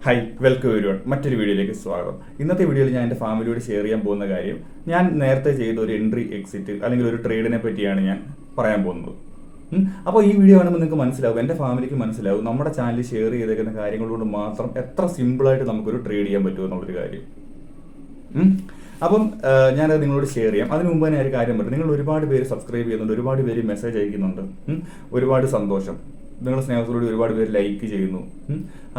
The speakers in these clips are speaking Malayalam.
ഹായ് വെൽക്കം എവരിവൺ മറ്റൊരു വീഡിയോയിലേക്ക് സ്വാഗതം. ഇന്നത്തെ വീഡിയോയിൽ ഞാൻ എൻ്റെ ഫാമിലിയോട് ഷെയർ ചെയ്യാൻ പോകുന്ന കാര്യം ഞാൻ നേരത്തെ ചെയ്ത ഒരു എൻട്രി എക്സിറ്റ് അല്ലെങ്കിൽ ഒരു ട്രേഡിനെ പറ്റിയാണ് ഞാൻ പറയാൻ പോകുന്നത്. അപ്പോൾ ഈ വീഡിയോ കാണുമ്പോൾ നിങ്ങൾക്ക് മനസ്സിലാവും, എൻ്റെ ഫാമിലിക്ക് മനസ്സിലാവും നമ്മുടെ ചാനലിൽ ഷെയർ ചെയ്തേക്കുന്ന കാര്യങ്ങളോട് മാത്രം എത്ര സിമ്പിളായിട്ട് നമുക്കൊരു ട്രേഡ് ചെയ്യാൻ പറ്റുമെന്നുള്ളൊരു കാര്യം. അപ്പം ഞാനത് നിങ്ങളോട് ഷെയർ ചെയ്യാം. അതിന് മുമ്പ് തന്നെ ഒരു കാര്യം പറഞ്ഞു, നിങ്ങൾ ഒരുപാട് പേര് സബ്സ്ക്രൈബ് ചെയ്യുന്നുണ്ട്, ഒരുപാട് പേര് മെസ്സേജ് അയക്കുന്നുണ്ട്, ഒരുപാട് സന്തോഷം. നിങ്ങളുടെ സ്നേഹത്തോട് ഒരുപാട് പേര് ലൈക്ക് ചെയ്യുന്നു,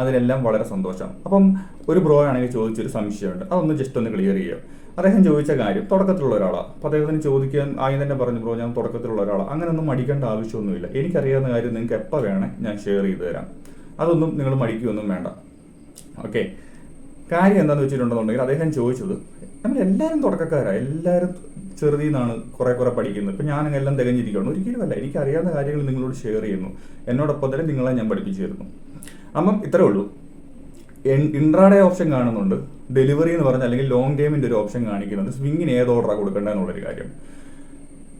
അതിനെല്ലാം വളരെ സന്തോഷം. അപ്പം ഒരു ബ്രോ ആണെങ്കിൽ ചോദിച്ചൊരു സംശയമുണ്ട്, അതൊന്ന് ജസ്റ്റ് ഒന്ന് ക്ലിയർ ചെയ്യുക. അദ്ദേഹം ചോദിച്ച കാര്യം തുടക്കത്തിലുള്ള ഒരാളാണ്. അപ്പോൾ അദ്ദേഹത്തിന് ചോദിക്കാൻ ആദ്യം തന്നെ പറഞ്ഞു, ബ്രോ ഞാൻ തുടക്കത്തിലുള്ള ഒരാളാണ്, അങ്ങനെയൊന്നും മടിക്കേണ്ട ആവശ്യമൊന്നുമില്ല. എനിക്കറിയാവുന്ന കാര്യം നിങ്ങൾക്ക് എപ്പോൾ വേണേൽ ഞാൻ ഷെയർ ചെയ്ത് തരാം, അതൊന്നും നിങ്ങൾ മടിക്കുകയൊന്നും വേണ്ട. ഓക്കെ, കാര്യം എന്താണെന്ന് വെച്ചിട്ടുണ്ടെന്നുണ്ടെങ്കിൽ അദ്ദേഹം ചോദിച്ചത്, നമ്മളെല്ലാവരും തുടക്കക്കാരാണ്, എല്ലാവരും ചെറുതിൽ നിന്നാണ് കുറേ പഠിക്കുന്നത്. ഇപ്പം ഞാൻ എല്ലാം തികഞ്ഞിരിക്കുകയാണ്. ഒരിക്കലുമല്ല, എനിക്കറിയാവുന്ന കാര്യങ്ങൾ നിങ്ങളോട് ഷെയർ ചെയ്യുന്നു, എന്നോടൊപ്പം തന്നെ നിങ്ങളെ ഞാൻ പഠിപ്പിച്ചു തരുന്നു. അപ്പം ഇത്രേ ഉള്ളൂ. ഇൻട്രാഡേ ഓപ്ഷൻ കാണുന്നുണ്ട്, ഡെലിവറി എന്ന് പറഞ്ഞാൽ അല്ലെങ്കിൽ ലോങ് ടൈമിൻ്റെ ഒരു ഓപ്ഷൻ കാണിക്കുന്നുണ്ട്, സ്വിങ്ങിന് ഏത് ഓർഡറാണ് കൊടുക്കേണ്ടതെന്നുള്ളൊരു കാര്യം.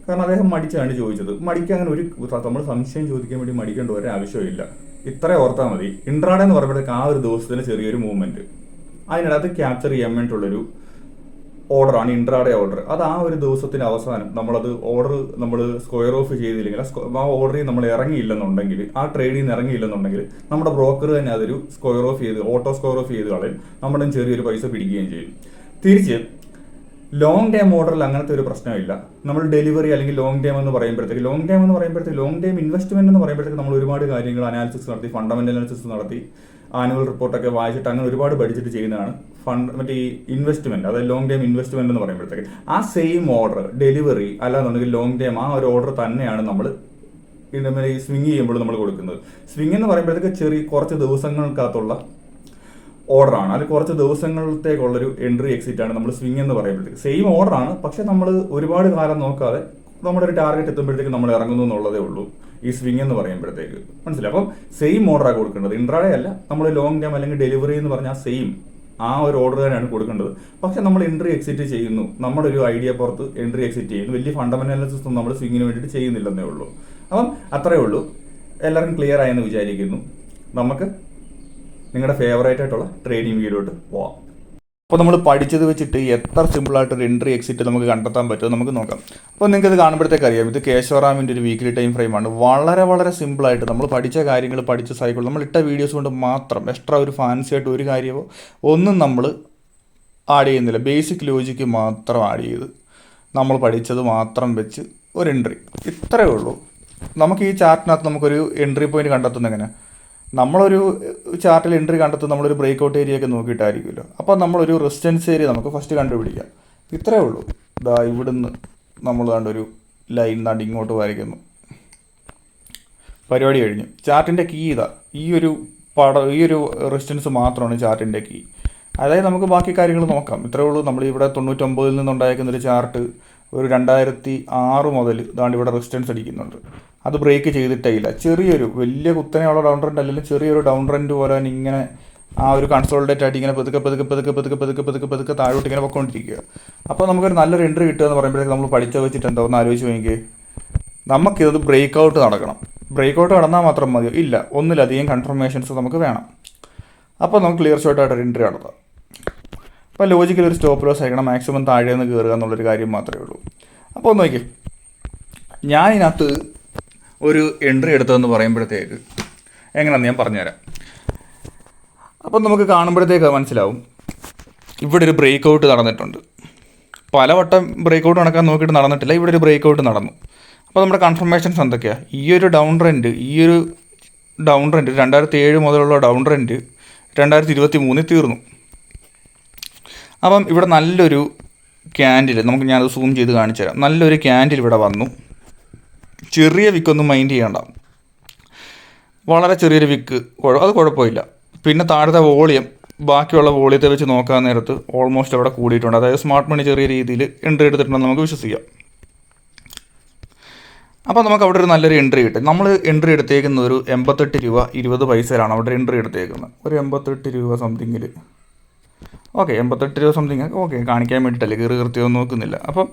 കാരണം അദ്ദേഹം മടിച്ചാണ് ചോദിച്ചത്. മടിക്കാൻ അങ്ങനെ ഒരു നമ്മൾ സംശയം ചോദിക്കാൻ വേണ്ടി മടിക്കേണ്ട ഒരു ആവശ്യമില്ല. ഇത്രേ ഓർത്താൽ മതി. ഇൻട്രാഡേ എന്ന് പറയുമ്പോഴത്തേക്ക് ആ ഒരു ദിവസത്തിന് ചെറിയൊരു മൂവ്മെൻറ്റ്, അതിനകത്ത് ക്യാപ്ചർ ചെയ്യാൻ വേണ്ടിയിട്ടുള്ളൊരു ഓർഡറാണ് ഇൻട്രാഡേ ഓർഡർ. അത് ആ ഒരു ദിവസത്തിന് അവസാനം നമ്മൾ സ്ക്വയർ ഓഫ് ചെയ്തില്ലെങ്കിൽ, ആ ഓർഡറിൽ നമ്മൾ ഇറങ്ങിയില്ലെന്നുണ്ടെങ്കിൽ, ആ ട്രേഡിൽ നിന്ന് ഇറങ്ങിയില്ലെന്നുണ്ടെങ്കിൽ നമ്മുടെ ബ്രോക്കർ തന്നെ അതൊരു സ്ക്വയർ ഓഫ് ചെയ്ത് ഓട്ടോ സ്ക്വയർ ഓഫ് ചെയ്ത് കളയും, നമ്മുടെ ചെറിയൊരു പൈസ പിടിക്കുകയും ചെയ്യും. തിരിച്ച് ലോങ് ടൈം ഓർഡറിൽ അങ്ങനത്തെ ഒരു പ്രശ്നമില്ല. നമ്മൾ ഡെലിവറി അല്ലെങ്കിൽ ലോങ് ടൈം എന്ന് പറയുമ്പോഴത്തേക്ക് ലോങ് ടൈം ഇൻവെസ്റ്റ്മെന്റ് എന്ന് പറയുമ്പോഴത്തേക്ക് നമ്മൾ ഒരുപാട് കാര്യങ്ങൾ അനാലിസിസ് നടത്തി, ഫണ്ടമെന്റൽ അനാലിസിസ് നടത്തി, ആനുവൽ റിപ്പോർട്ടൊക്കെ വായിച്ചിട്ട് അങ്ങനെ ഒരുപാട് പഠിച്ചിട്ട് ചെയ്യുന്നതാണ് മറ്റേ ഈ ഇൻവെസ്റ്റ്മെന്റ്. അതായത് ലോങ് ടൈം ഇൻവെസ്റ്റ്മെന്റ് എന്ന് പറയുമ്പോഴത്തേക്ക് ആ സെയിം ഓർഡർ ഡെലിവറി അല്ലാന്നുണ്ടെങ്കിൽ ലോങ് ടൈം ആ ഒരു ഓർഡർ തന്നെയാണ് നമ്മൾ ഈ സ്വിങ് ചെയ്യുമ്പോൾ നമ്മൾ കൊടുക്കുന്നത്. സ്വിങ് എന്ന് പറയുമ്പോഴത്തേക്ക് കുറച്ച് ദിവസങ്ങൾക്കകത്തുള്ള ഓർഡറാണ്, അത് കുറച്ച് ദിവസങ്ങളത്തേക്കുള്ളൊരു എൻട്രി എക്സിറ്റ് ആണ് നമ്മൾ സ്വിങ് എന്ന് പറയുമ്പോഴത്തേക്ക്. സെയിം ഓർഡറാണ്, പക്ഷെ നമ്മൾ ഒരുപാട് കാലം നോക്കാതെ നമ്മുടെ ഒരു ടാർഗറ്റ് എത്തുമ്പോഴത്തേക്ക് നമ്മൾ ഇറങ്ങുന്നു എന്നുള്ളതേ ഉള്ളൂ ഈ സ്വിങ് എന്ന് പറയുമ്പോഴത്തേക്ക്. മനസ്സിലായി? അപ്പം സെയിം ഓർഡറാണ് കൊടുക്കേണ്ടത്, ഇൻട്രാഡേ അല്ല. നമ്മൾ ലോങ് ടൈം അല്ലെങ്കിൽ ഡെലിവറി എന്ന് പറഞ്ഞാൽ സെയിം ആ ഒരു ഓർഡർ തന്നെയാണ് കൊടുക്കേണ്ടത്. പക്ഷെ നമ്മൾ എൻട്രി എക്സിറ്റ് ചെയ്യുന്നു, നമ്മുടെ ഒരു ഐഡിയ പുറത്ത് എൻട്രി എക്സിറ്റ് ചെയ്യുന്നു. വലിയ ഫണ്ടമെന്റൽ അനാലിസിസ് ഒന്നും നമ്മൾ സ്വിങ്ങിന് വേണ്ടിയിട്ട് ചെയ്യുന്നില്ലെന്നേ ഉള്ളൂ. അപ്പം അത്രയേ ഉള്ളൂ. എല്ലാവർക്കും ക്ലിയർ ആയെന്ന് വിചാരിക്കുന്നു. നമുക്ക് നിങ്ങളുടെ ഫേവറേറ്റ് ആയിട്ടുള്ള ട്രേഡിംഗ് വീഡിയോട്ട് പോവാം. അപ്പോൾ നമ്മൾ പഠിച്ചത് വെച്ചിട്ട് എത്ര സിമ്പിളായിട്ടൊരു എൻട്രി എക്സിറ്റ് നമുക്ക് കണ്ടെത്താൻ പറ്റുമോ നമുക്ക് നോക്കാം. അപ്പോൾ നിങ്ങൾക്ക് ഇത് കാണുമ്പോഴത്തേക്ക് അറിയാം, ഇത് കേശവറാമിൻ്റെ ഒരു വീക്ക്ലി ടൈം ഫ്രെയിമാണ്. വളരെ സിമ്പിളായിട്ട് നമ്മൾ പഠിച്ച കാര്യങ്ങൾ, പഠിച്ച സൈക്കിൾ, നമ്മൾ ഇട്ട വീഡിയോസ് കൊണ്ട് മാത്രം എക്സ്ട്രാ ഒരു ഫാൻസി ആയിട്ട് ഒരു കാര്യമോ ഒന്നും നമ്മൾ ആഡ് ചെയ്യുന്നില്ല. ബേസിക് ലോജിക്ക് മാത്രം ആഡ് ചെയ്ത് നമ്മൾ പഠിച്ചത് മാത്രം വെച്ച് ഒരു എൻട്രി, ഇത്രയേ ഉള്ളൂ. നമുക്ക് ഈ ചാർട്ടിനകത്ത് നമുക്കൊരു എൻട്രി പോയിന്റ് കണ്ടെത്തുന്ന എങ്ങനെ, നമ്മളൊരു ചാർട്ടിൽ എൻട്രി കണ്ടെത്തും, നമ്മളൊരു ബ്രേക്ക് ഔട്ട് ഏരിയ ഒക്കെ നോക്കിയിട്ടായിരിക്കുമല്ലോ. അപ്പോൾ നമ്മളൊരു റെസിസ്റ്റൻസ് ഏരിയ നമുക്ക് ഫസ്റ്റ് കണ്ടുപിടിക്കാം. ഇത്രയേ ഉള്ളൂ. ഇവിടുന്ന് നമ്മൾ കണ്ടൊരു ലൈൻ നാണ്ട് ഇങ്ങോട്ട് വരയ്ക്കുന്നു, പരിപാടി കഴിഞ്ഞു. ചാർട്ടിൻ്റെ കീ ഈ ഒരു റെസിസ്റ്റൻസ് മാത്രമാണ് ചാർട്ടിൻ്റെ കീ. അതായത് നമുക്ക് ബാക്കി കാര്യങ്ങൾ നോക്കാം. ഇത്രയേ ഉള്ളൂ. നമ്മളിവിടെ 99 നിന്നുണ്ടായിരിക്കുന്നൊരു ചാർട്ട് ഒരു 2006 മുതൽ ദാണ്ട് ഇവിടെ റെസിസ്റ്റൻസ് അടിക്കുന്നുണ്ട്. അത് ബ്രേക്ക് ചെയ്തിട്ടേ ഇല്ല. ചെറിയൊരു വലിയ കുത്തനെയുള്ള ഡൗൺ ട്രെൻഡ് അല്ലെങ്കിൽ ചെറിയൊരു ഡൗൺ ട്രെൻഡ് പോലെ ഇങ്ങനെ ആ ഒരു കൺസോൾട്ടേറ്റ് ആയിട്ട് ഇങ്ങനെ പതുക്കെ താഴോട്ട് ഇങ്ങനെ പൊയ്ക്കൊണ്ടിരിക്കുക. അപ്പോൾ നമുക്കൊരു നല്ലൊരു എൻട്രി കിട്ടുക എന്ന് പറയുമ്പോഴേക്ക് നമ്മൾ പഠിച്ച വെച്ചിട്ട് എന്താണെന്ന് ആലോചിച്ച് നോക്കിയേ. നമുക്കിത് ബ്രേക്ക് ഔട്ട് നടക്കണം. ബ്രേക്ക് ഔട്ട് നടന്നാൽ മാത്രം മതിയോ? ഇല്ല, ഒന്നിലധികം കൺഫർമേഷൻസ് നമുക്ക് വേണം. അപ്പോൾ നമുക്ക് ക്ലിയർ ഷോട്ടായിട്ടൊരു എൻട്രി നടത്താം. അപ്പോൾ ലോജിക്കൽ ഒരു സ്റ്റോപ്പ് ലോസ് ആയിരിക്കണം, മാക്സിമം താഴെ നിന്ന് കയറുക എന്നുള്ളൊരു കാര്യം മാത്രമേ ഉള്ളൂ. അപ്പോൾ ഒന്ന് നോക്കി, ഞാൻ ഇതിനകത്ത് ഒരു എൻട്രി എടുത്തതെന്ന് പറയുമ്പോഴത്തേക്ക് എങ്ങനെയാണെന്ന് ഞാൻ പറഞ്ഞുതരാം. അപ്പം നമുക്ക് കാണുമ്പോഴത്തേക്ക് മനസ്സിലാവും, ഇവിടെ ഒരു ബ്രേക്ക് ഔട്ട് നടന്നിട്ടുണ്ട്. പലവട്ടം ബ്രേക്ക് ഔട്ട് നടക്കാൻ നോക്കിയിട്ട് നടന്നിട്ടില്ല, ഇവിടെ ഒരു ബ്രേക്ക് ഔട്ട് നടന്നു. അപ്പോൾ നമ്മുടെ കൺഫർമേഷൻസ് എന്തൊക്കെയാണ്? ഈ ഒരു ഡൗൺ ട്രെൻഡ് 2007 മുതലുള്ള ഡൗൺ ട്രെൻഡ് 2023 തീർന്നു. അപ്പം ഇവിടെ നല്ലൊരു ക്യാൻഡിൽ, ഞാനത് സൂം ചെയ്ത് കാണിച്ചു തരാം. നല്ലൊരു ക്യാൻഡിൽ ഇവിടെ വന്നു. ചെറിയ വിക്കൊന്നും മൈൻഡ് ചെയ്യണ്ട, വളരെ ചെറിയൊരു വിക്ക്, അത് കുഴപ്പമില്ല. പിന്നെ താഴത്തെ വോളിയം, ബാക്കിയുള്ള വോളിയത്തെ വെച്ച് നോക്കാൻ നേരത്ത് ഓൾമോസ്റ്റ് അവിടെ കൂടിയിട്ടുണ്ട്. അതായത് സ്മാർട്ട് മണി ചെറിയ രീതിയിൽ എൻട്രി എടുത്തിട്ടുണ്ടെന്ന് നമുക്ക് വിശ്വസിക്കാം. അപ്പോൾ നമുക്ക് അവിടെ ഒരു നല്ലൊരു എൻട്രി കിട്ടും. നമ്മൾ എൻട്രി എടുത്തേക്കുന്ന ഒരു 88 രൂപ 20 പൈസയിലാണ് അവിടെ എൻട്രി എടുത്തേക്കുന്നത്. ഒരു 88 രൂപ സംതിങ്ങിൽ, ഓക്കെ 88 രൂപ സംതിങ്, ഓക്കെ കാണിക്കാൻ വേണ്ടിയിട്ടല്ലേ, കൃത്യമൊന്നും നോക്കുന്നില്ല. അപ്പം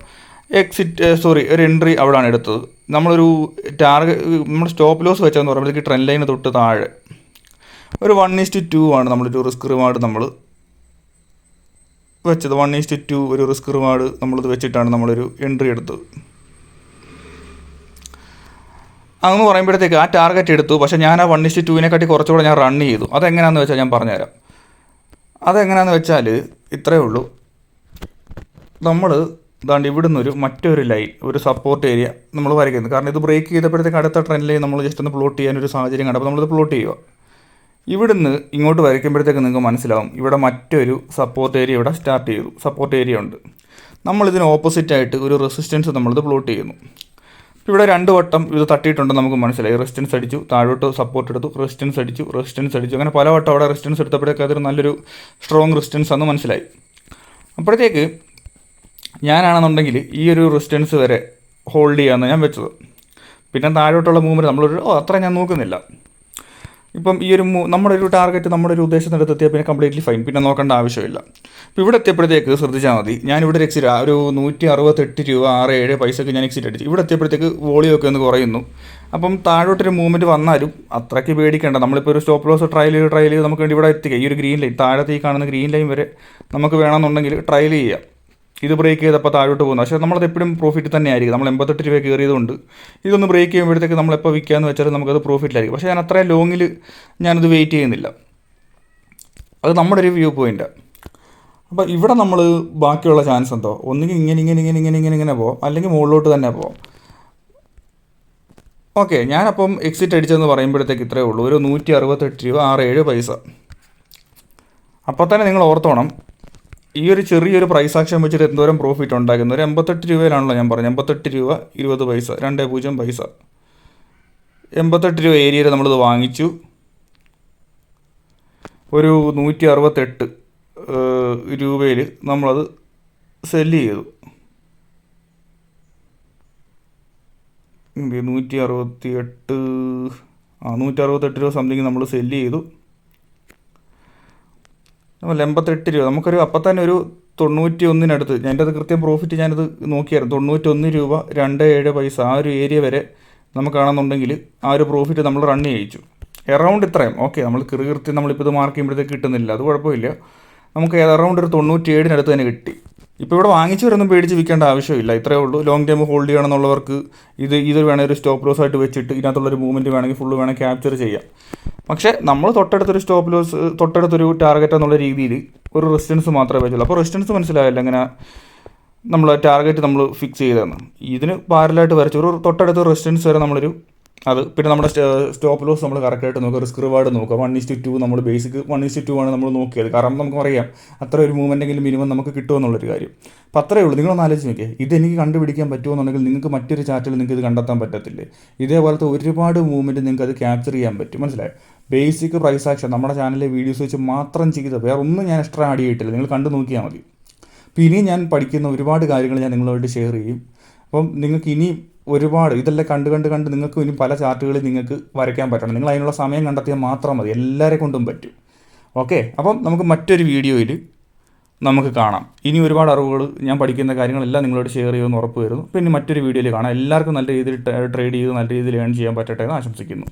ഒരു എൻട്രി അവിടെയാണ് എടുത്തത്. നമ്മളൊരു ടാർഗറ്റ്, നമ്മൾ സ്റ്റോപ്പ് ലോസ് വെച്ചതെന്ന് പറയുമ്പോഴത്തേക്ക് ട്രെൻഡ് ലൈന് തൊട്ട് താഴെ ഒരു 1:2 ആണ് നമ്മളൊരു റിസ്ക് റിവാർഡ് നമ്മൾ വെച്ചത്. 1:2 ഒരു റിസ്ക് റിവാർഡ് നമ്മളിത് വെച്ചിട്ടാണ് നമ്മളൊരു എൻട്രി എടുത്തത്. അതെന്ന് പറയുമ്പോഴത്തേക്ക് ആ ടാർഗറ്റ് എടുത്തു. പക്ഷേ ഞാൻ ആ 1:2 കുറച്ചുകൂടെ ഞാൻ റൺ ചെയ്തു. അതെങ്ങനെയാണെന്ന് വെച്ചാൽ ഞാൻ പറഞ്ഞുതരാം. അതെങ്ങനെയാണെന്ന് വെച്ചാൽ ഇത്രയേ ഉള്ളൂ. നമ്മൾ ഇതാണ്ട് ഇവിടുന്ന് മറ്റൊരു ലൈൻ, ഒരു സപ്പോർട്ട് ഏരിയ നമ്മൾ വരയ്ക്കുന്നത്. കാരണം ഇത് ബ്രേക്ക് ചെയ്തപ്പോഴത്തേക്ക് അടുത്ത ട്രെൻഡിൽ നമ്മൾ ജസ്റ്റ് ഒന്ന് പ്ലോട്ട് ചെയ്യാനൊരു സാഹചര്യം കണ്ടു. അപ്പോൾ നമ്മളിത് പ്ലോട്ട് ചെയ്യുക. ഇവിടുന്ന് ഇങ്ങോട്ട് വരയ്ക്കുമ്പോഴത്തേക്ക് നിങ്ങൾക്ക് മനസ്സിലാവും ഇവിടെ മറ്റൊരു സപ്പോർട്ട് ഏരിയ ഇവിടെ സ്റ്റാർട്ട് ചെയ്തു. സപ്പോർട്ട് ഏരിയ ഉണ്ട്. നമ്മളിതിന് ഓപ്പോസിറ്റായിട്ട് ഒരു റെസിസ്റ്റൻസ് നമ്മളിത് പ്ലോട്ട് ചെയ്യുന്നു. ഇവിടെ 2 വട്ടം ഇത് തട്ടിയിട്ടുണ്ടെന്ന് നമുക്ക് മനസ്സിലായി. റെസിസ്റ്റൻസ് അടിച്ചു, താഴോട്ട് സപ്പോർട്ട് എടുത്തു, റെസിസ്റ്റൻസ് അടിച്ചു, അങ്ങനെ പല വട്ടം അവിടെ റെസിസ്റ്റൻസ് എടുത്തപ്പോഴേക്ക് അതൊരു നല്ലൊരു സ്ട്രോങ് റെസിസ്റ്റൻസ് ആണെന്ന് മനസ്സിലായി. അപ്പോഴത്തേക്ക് ഞാനാണെന്നുണ്ടെങ്കിൽ ഈ ഒരു റെസിസ്റ്റൻസ് വരെ ഹോൾഡ് ചെയ്യാമെന്ന് ഞാൻ വെച്ചത്. പിന്നെ താഴോട്ടുള്ള മൂവ്മെൻറ്റ് നമ്മളൊരു അത്ര ഞാൻ നോക്കുന്നില്ല. ഇപ്പം ഈ ഒരു നമ്മുടെ ഒരു ടാർഗറ്റ് നമ്മുടെ ഒരു ഉദ്ദേശത്തിനടുത്ത് എത്തിയാൽ പിന്നെ കംപ്ലീറ്റ്ലി ഫൈൻ, പിന്നെ നോക്കേണ്ട ആവശ്യമില്ല. ഇപ്പോൾ ഇവിടെ എത്തിയപ്പോഴത്തേക്ക് ശ്രദ്ധിച്ചാൽ മതി, ഞാനിവിടെ ഒരു എക്സിറ്റ് ഒരു 168 രൂപ 67 പൈസക്ക് ഞാൻ എക്സിറ്റ് അടിച്ചു. ഇവിടെ എത്തിയപ്പോഴത്തേക്ക് വോളിയൊക്കെ ഒന്ന് കുറയുന്നു. അപ്പം താഴോട്ടൊരു മൂവ്മെൻറ്റ് വന്നാലും അത്രയ്ക്ക് പേടിക്കേണ്ട. നമ്മളിപ്പോൾ ഒരു സ്റ്റോപ്പ് ലോസ് ട്രയൽ ചെയ്ത് നമുക്ക് വേണ്ടി ഇവിടെ എത്തിക്കുക. ഈ ഒരു ഗ്രീൻ ലൈൻ, താഴത്തെ ഈ കാണുന്ന ഗ്രീൻ ലൈൻ വരെ നമുക്ക് വേണമെന്നുണ്ടെങ്കിൽ ട്രയൽ ചെയ്യാം. ഇത് ബ്രേക്ക് ചെയ്തപ്പോൾ താഴോട്ട് പോകുന്നു. പക്ഷേ നമ്മളത് എപ്പോഴും പ്രോഫിറ്റ് തന്നെ ആയിരിക്കും. നമ്മൾ 88 രൂപ കയറിയതുകൊണ്ട് ഇതൊന്ന് ബ്രേക്ക് ചെയ്യുമ്പോഴത്തേക്ക് നമ്മളെപ്പോൾ വിൽക്കാമെന്ന് വെച്ചാൽ നമുക്കത് പ്രോഫിറ്റിലായിരിക്കും. പക്ഷേ ഞാൻ അത്രയും ലോങ്ങിൽ ഞാനത് വെയിറ്റ് ചെയ്യുന്നില്ല. അത് നമ്മുടെ ഒരു വ്യൂ പോയിൻ്റാണ്. അപ്പോൾ ഇവിടെ നമ്മൾ ബാക്കിയുള്ള ചാൻസ് എന്തോ ഒന്നുകിൽ ഇങ്ങനെ പോകാം, അല്ലെങ്കിൽ മുകളിലോട്ട് തന്നെ പോകാം. ഓക്കെ, ഞാനപ്പം എക്സിറ്റ് അടിച്ചതെന്ന് പറയുമ്പോഴത്തേക്ക് ഇത്രയേ ഉള്ളൂ, ഒരു 168 രൂപ 67 പൈസ. അപ്പോൾ തന്നെ നിങ്ങൾ ഓർത്തോണം, ഈ ഒരു ചെറിയൊരു പ്രൈസ് ആക്ഷൻ വെച്ചിട്ട് എന്തോരം പ്രോഫിറ്റ് ഉണ്ടാക്കുന്നു. ഒരു 88 രൂപയിലാണല്ലോ ഞാൻ പറഞ്ഞത്. 88 രൂപ 20 പൈസ, 20 പൈസ. 88 രൂപ ഏരിയയിൽ നമ്മളിത് വാങ്ങിച്ചു. ഒരു 168 രൂപയിൽ നമ്മളത് സെല്ല് ചെയ്തു. 168 രൂപ സംതിങ് നമ്മൾ സെല്ല് ചെയ്തു. നമ്മൾ 88 രൂപ നമുക്കൊരു അപ്പം തന്നെ ഒരു 91 എൻ്റെ അത് കൃത്യം പ്രോഫിറ്റ് ഞാനത് നോക്കിയായിരുന്നു. 91 രൂപ 27 പൈസ ആ ഒരു ഏരിയ വരെ നമുക്കാണെന്നുണ്ടെങ്കിൽ ആ ഒരു പ്രോഫിറ്റ് നമ്മൾ റൺ ചെയ്യിച്ചു. എറൗണ്ട് ഇത്രയും. ഓക്കെ, നമ്മൾ കൃത്യം നമ്മളിപ്പോൾ ഇത് മാർക്ക് ചെയ്യുമ്പോഴത്തേക്ക് കിട്ടുന്നില്ല, അത് കുഴപ്പമില്ല. നമുക്ക് എറൗണ്ട് ഒരു 97 തന്നെ കിട്ടി. ഇപ്പോൾ ഇവിടെ വാങ്ങിച്ചവരൊന്നും പേടിച്ച് വിൽക്കേണ്ട ആവശ്യമില്ല. ഇത്രയേ ഉള്ളൂ. ലോങ് ടൈം ഹോൾഡ് ചെയ്യണമെന്നുള്ളവർക്ക് ഇത് വേണമെങ്കിൽ ഒരു സ്റ്റോപ്പ് ലോസ് ആയിട്ട് വെച്ചിട്ട് ഇതിനകത്തുള്ളൊരു മൂവ്മെൻറ്റ് വേണമെങ്കിൽ ഫുള്ള് വേണമെങ്കിൽ ക്യാപ്ചർ ചെയ്യാം. പക്ഷേ നമ്മൾ തൊട്ടടുത്തൊരു സ്റ്റോപ്പ് ലോസ്, തൊട്ടടുത്തൊരു ടാർഗറ്റ് എന്നുള്ള രീതിയിൽ ഒരു റെസിസ്റ്റൻസ് മാത്രമേ വെച്ചുള്ളൂ. അപ്പോൾ റെസിസ്റ്റൻസ് മനസ്സിലായില്ല എങ്ങനെ നമ്മൾ ടാർഗറ്റ് നമ്മൾ ഫിക്സ് ചെയ്തതെന്ന്. ഇതിന് പാരലായിട്ട് വരച്ചു ഒരു തൊട്ടടുത്ത റെസിസ്റ്റൻസ് വരെ നമ്മളൊരു അത്. പിന്നെ നമ്മുടെ സ്റ്റോപ്പ് ലോസ് നമ്മൾ കറക്റ്റായിട്ട് നോക്കുക, റിസ്ക് റിവാർഡ് നോക്കുക. 1:2 നമ്മൾ ബേസിക് 1:2 ആണ് നമ്മൾ നോക്കിയത്. കാരണം നമുക്കറിയാം അത്ര ഒരു മൂവ്മെൻറ്റെങ്കിലും മിനിമം നമുക്ക് കിട്ടുമെന്നുള്ളൊരു കാര്യം. അപ്പോൾ അത്രയേ ഉള്ളൂ. നിങ്ങളൊന്ന് ആലോചിച്ച് നോക്കിയേ, ഇതെനിക്ക് കണ്ടുപിടിക്കാൻ പറ്റുമെന്നുണ്ടെങ്കിൽ നിങ്ങൾക്ക് മറ്റൊരു ചാർട്ടിൽ നിങ്ങൾക്ക് ഇത് കണ്ടെത്താൻ പറ്റത്തില്ലേ? ഇതേപോലത്തെ ഒരുപാട് മൂവ്മെൻറ്റ് നിങ്ങൾക്ക് അത് ക്യാപ്ചർ ചെയ്യാൻ പറ്റും. മനസ്സിലായോ? ബേസിക് പ്രൈസ് ആക്ഷൻ നമ്മുടെ ചാനലിലെ വീഡിയോസ് വെച്ച് മാത്രം ചെയ്ത് വേറെ ഒന്നും ഞാൻ എക്സ്ട്രാ ആഡ് ചെയ്തിട്ടില്ല. നിങ്ങൾ കണ്ടു നോക്കിയാൽ മതി. അപ്പോൾ ഇനിയും ഞാൻ പഠിക്കുന്ന ഒരുപാട് കാര്യങ്ങൾ ഞാൻ നിങ്ങളുമായിട്ട് ഷെയർ ചെയ്യും. അപ്പം നിങ്ങൾക്ക് ഇനി ഒരുപാട് ഇതെല്ലാം കണ്ട് നിങ്ങൾക്ക് ഇനി പല ചാർട്ടുകളിൽ നിങ്ങൾക്ക് വരയ്ക്കാൻ പറ്റണം. നിങ്ങൾ അതിനുള്ള സമയം കണ്ടെത്തിയാൽ മാത്രം മതി. എല്ലാവരെ കൊണ്ടും പറ്റും. ഓക്കെ, അപ്പം നമുക്ക് മറ്റൊരു വീഡിയോയിൽ നമുക്ക് കാണാം. ഇനി ഒരുപാട് അറിവുകൾ ഞാൻ പഠിക്കുന്ന കാര്യങ്ങളെല്ലാം നിങ്ങളോട് ഷെയർ ചെയ്യുമെന്ന് ഉറപ്പ് വരുന്നു. പിന്നെ മറ്റൊരു വീഡിയോയിൽ കാണാം. എല്ലാവർക്കും നല്ല രീതിയിൽ ട്രേഡ് ചെയ്ത് നല്ല രീതിയിൽ ഏൺ ചെയ്യാൻ പറ്റട്ടെ എന്ന് ആശംസിക്കുന്നു.